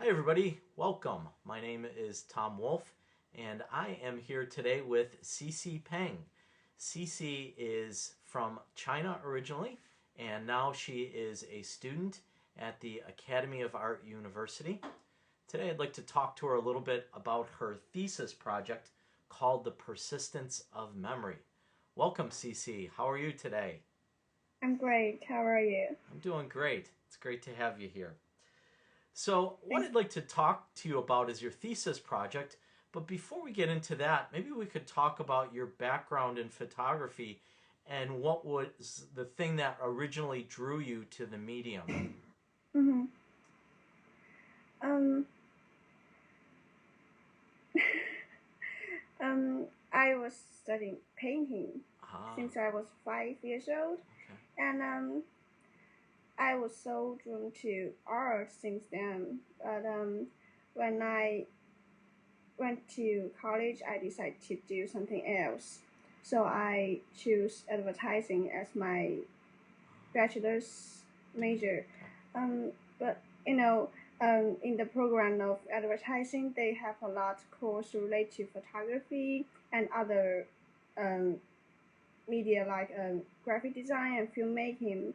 Hi everybody, welcome. My name is Tom Wolf and I am here today with Cici Peng. Cici is from China originally and now she is a student at the Academy of Art University. Today I'd like to talk to her a little bit about her thesis project called The Persistence of Memory. Welcome Cici, how are you today? I'm great. How are you? I'm doing great. It's great to have you here. So, what Thanks. I'd like to talk to you about is your thesis project. But before we get into that, maybe we could talk about your background in photography and what was the thing that originally drew you to the medium. hmm Um, I was studying painting Ah, since I was 5 years old, okay. and I was so drawn to art since then. But when I went to college, I decided to do something else. So I chose advertising as my bachelor's major. Okay. But in the program of advertising, they have a lot of course related to photography and other um, media like graphic design and filmmaking.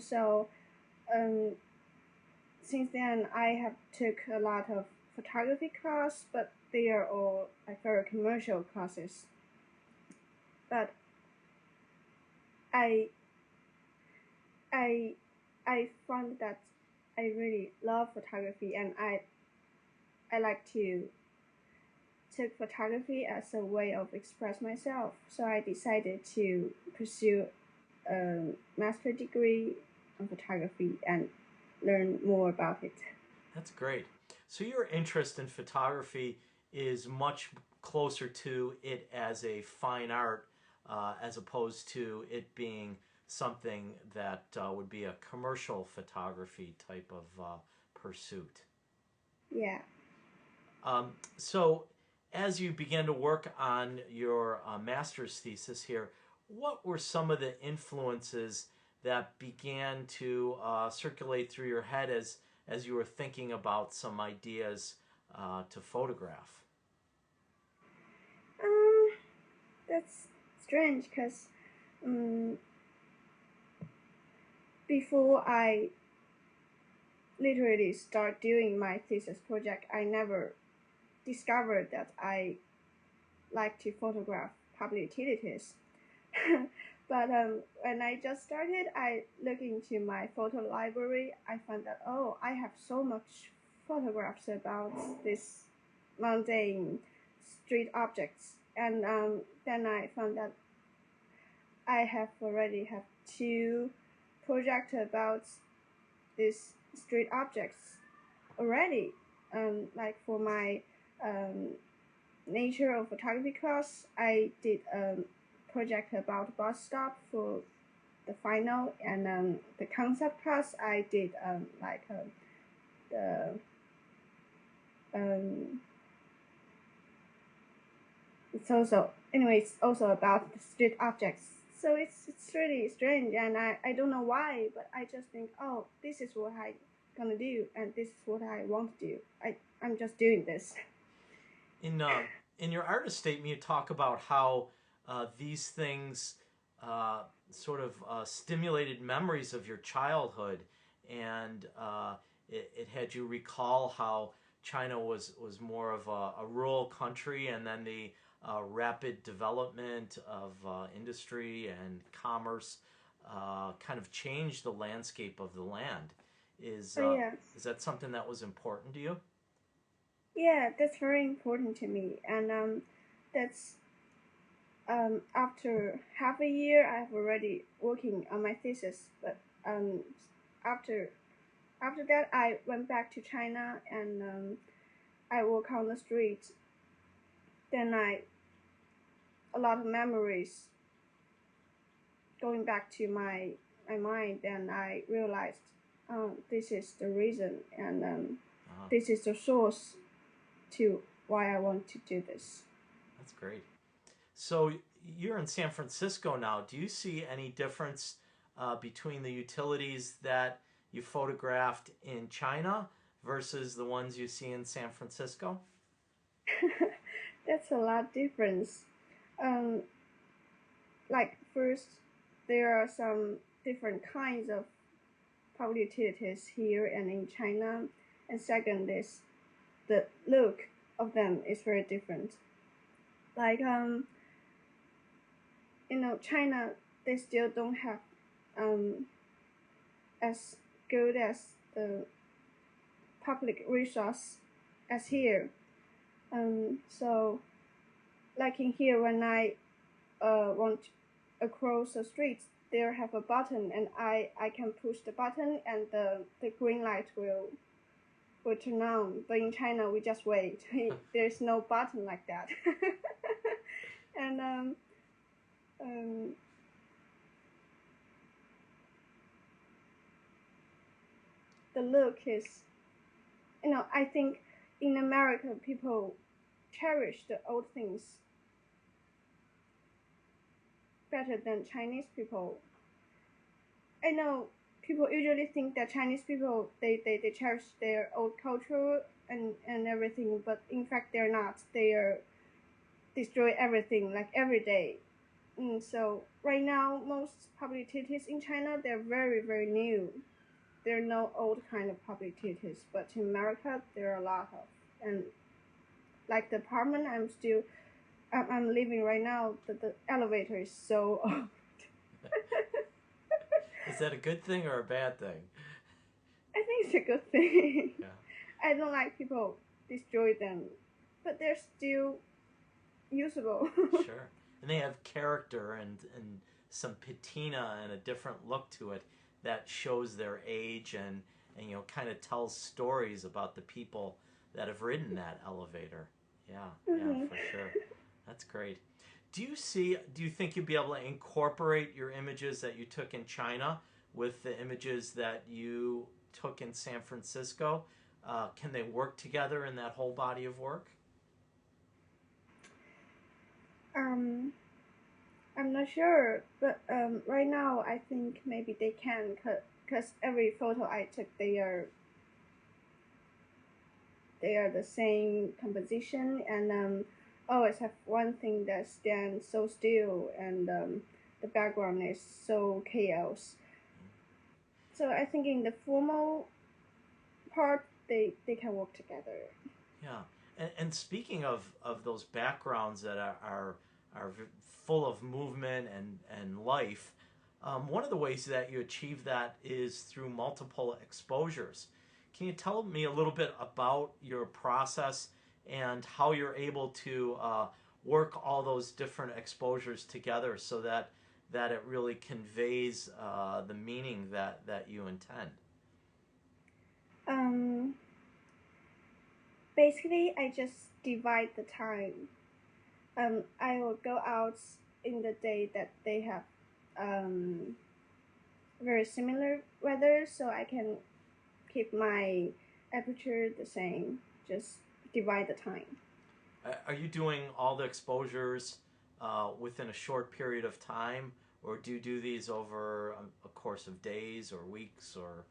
So um, since then, I have took a lot of photography class, but they are all like very commercial classes. But I I I found that I really love photography and I like to take photography as a way of express myself. So I decided to pursue a master degree in photography and learn more about it. That's great. So, your interest in photography is much closer to it as a fine art as opposed to it being something that would be a commercial photography type of pursuit. Yeah. So, as you began to work on your master's thesis here, what were some of the influences that began to circulate through your head as you were thinking about some ideas to photograph? Um, that's strange because um, before I literally start doing my thesis project, I never discovered that I like to photograph public utilities. But when I just started, I look into my photo library. I found that I have so much photographs about this mundane street objects, and then I found that I have already have two projects about these street objects already. Like for my um, nature of photography class, I did a project about bus stop for the final, and the concept class I did the um, it's also anyway it's also about the street objects. So it's really strange, and I don't know why, but I just think, oh, this is what I gonna do, and this is what I want to do. I'm just doing this. In in your artist statement, you talk about how these things sort of stimulated memories of your childhood, and it had you recall how China was more of a rural country, and then the rapid development of industry and commerce kind of changed the landscape of the land. Is Oh uh, yeah. is that something that was important to you? Yeah, that's very important to me, and that's after half a year, I've already working on my thesis. But after after that, I went back to China and I walk on the street. Then I a lot of memories going back to my mind, and I realized this is the reason, and Uh, this is the source to why I want to do this. that's great. So you're in San Francisco now. Do you see any difference between the utilities that you photographed in China versus the ones you see in San Francisco? That's a lot difference. Um, like first, there are some different kinds of public utilities here and in China, and second is the look of them is very different. Like China, they still don't have um as good as the public resource as here. So like in here, when I want across the street, there have a button, and I can push the button, and the green light will turn on. But in China, we just wait. There's no button like that. And um, the look is, I think in America people cherish the old things better than Chinese people. I know people usually think that Chinese people they cherish their old culture and everything, but in fact they're not. They are destroy everything like every day. So right now most public utilities in China, they're very very new. There are no old kind of public utilities, but in America there are a lot of. And like the apartment I'm living right now, the elevator is so old. Is that a good thing or a bad thing? I think it's a good thing. Yeah. I don't like people destroy them, but they're still usable. Sure. And they have character and some patina and a different look to it that shows their age and kind of tells stories about the people that have ridden that elevator. Yeah, yeah, for sure. That's great. Do you think you'd be able to incorporate your images that you took in China with the images that you took in San Francisco? Can they work together in that whole body of work? I'm not sure, but right now I think maybe they can, cause every photo I took, they are the same composition, and always have one thing that stands so still, and the background is so chaos. So I think in the formal part, they can work together. Yeah, and speaking of those backgrounds that are full of movement and life, one of the ways that you achieve that is through multiple exposures. Can you tell me a little bit about your process and how you're able to work all those different exposures together so that it really conveys the meaning that you intend? Um, Basically, I just divide the time. I will go out in the day that they have um, very similar weather, so I can keep my aperture the same. Just divide the time. Are you doing all the exposures within a short period of time, or do you do these over a course of days or weeks or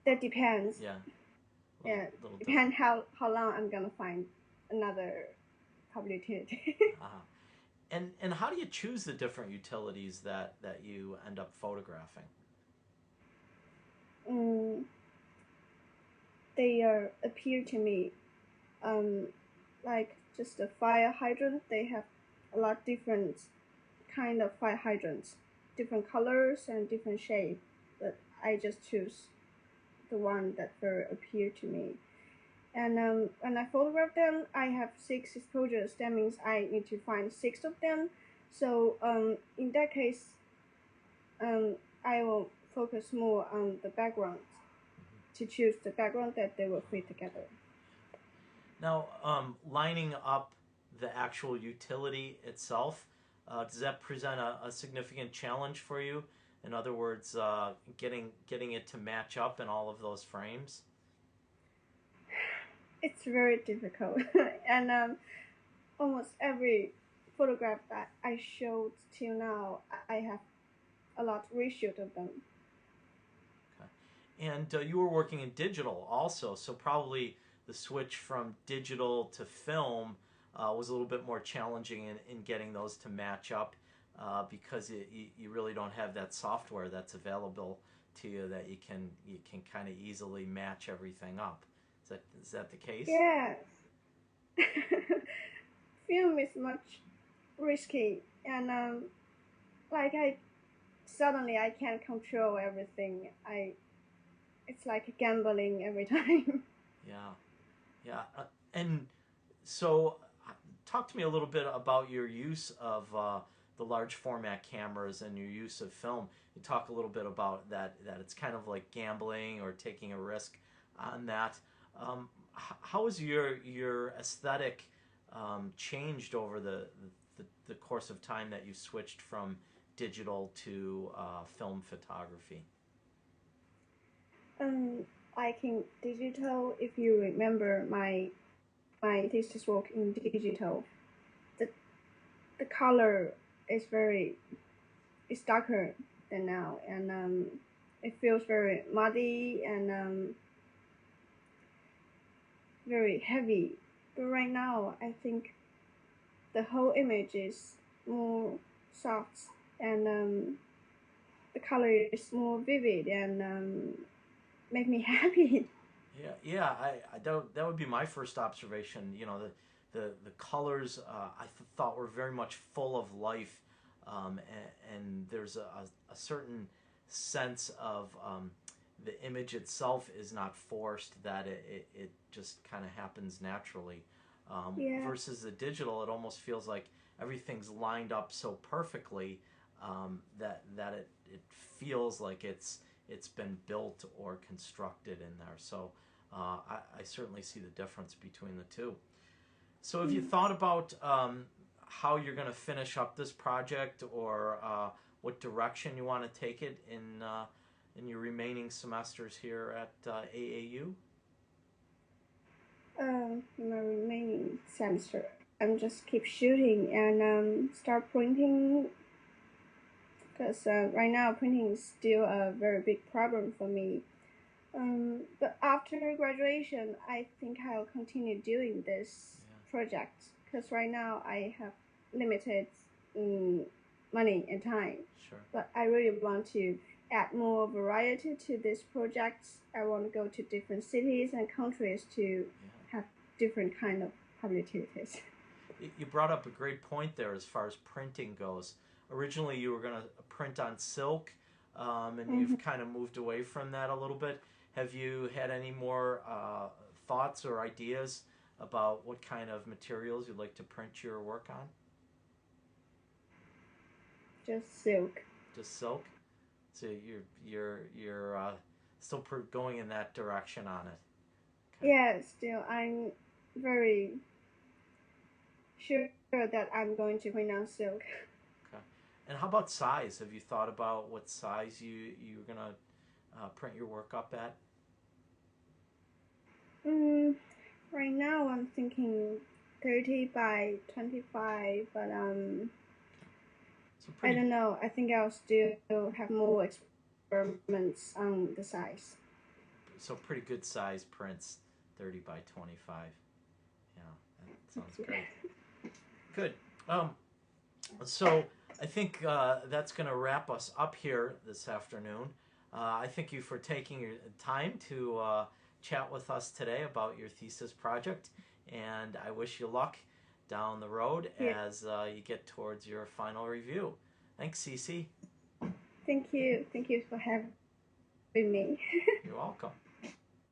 That depends. yeah, Yeah, little depend how long I'm gonna find another public utility. And how do you choose the different utilities that you end up photographing? mm, they appear to me um, like just a fire hydrant. They have a lot different kind of fire hydrants, different colors and different shape. But I just choose the one that will appear to me. And when I photograph them, I have 6 exposures. That means I need to find 6 of them. So in that case, I will focus more on the background to choose the background that they will fit together. Now, lining up the actual utility itself, does that present a significant challenge for you? In other words, getting it to match up in all of those frames? It's very difficult, and almost every photograph that I showed till now, I have a lot reshoot of them. Okay. And you were working in digital also, so probably the switch from digital to film was a little bit more challenging in getting those to match up because you really don't have that software that's available to you that you can kind of easily match everything up. Is that the case? Yes. Film is much risky, and like I suddenly I can't control everything. It's like gambling every time. Yeah, yeah. And so, talk to me a little bit about your use of the large format cameras and your use of film. You talk a little bit about that it's kind of like gambling or taking a risk on that. How has your aesthetic changed over the course of time that you switched from digital to film photography? um, like in digital, if you remember my thesis work in digital, the the color is very it's darker than now, and it feels very muddy and very heavy. But right now, I think the whole image is more soft, and the color is more vivid and make me happy. Yeah, yeah. That would be my first observation. The colors thought were very much full of life, and there's a certain sense of the image itself is not forced; that it just kind of happens naturally. Yeah, Versus the digital, it almost feels like everything's lined up so perfectly that it feels like it's been built or constructed in there. So I certainly see the difference between the two. So have you mm. thought about how you're going to finish up this project, or what direction you want to take it in your remaining semesters here at AAU? In my remaining semester, I'm just keep shooting and start printing because right now printing is still a very big problem for me. But after graduation, I think I'll continue doing this Yeah, project because right now I have limited um, money and time. sure. But I really want to add more variety to this project. I want to go to different cities and countries to Yeah. have different kind of publicities. You brought up a great point there as far as printing goes. Originally, you were going to print on silk, and Mm-hmm. you've kind of moved away from that a little bit. Have you had any more thoughts or ideas about what kind of materials you'd like to print your work on? Just silk. Just silk. So you're still going in that direction on it. Okay. Yeah, still I'm very sure that I'm going to print on silk. Okay. And how about size? Have you thought about what size you're gonna print your work up at? Mm, right now I'm thinking 30 by 25, but So I pretty don't know. I think I'll still have more experiments on the size. pretty good size prints, 30 by 25. Yeah, that sounds great. Good. Um, so I think that's going to wrap us up here this afternoon. I thank you for taking your time to chat with us today about your thesis project, and I wish you luck down the road Yeah, as you get towards your final review. Thanks, Cici. thank you. Thank you for having me. You're welcome.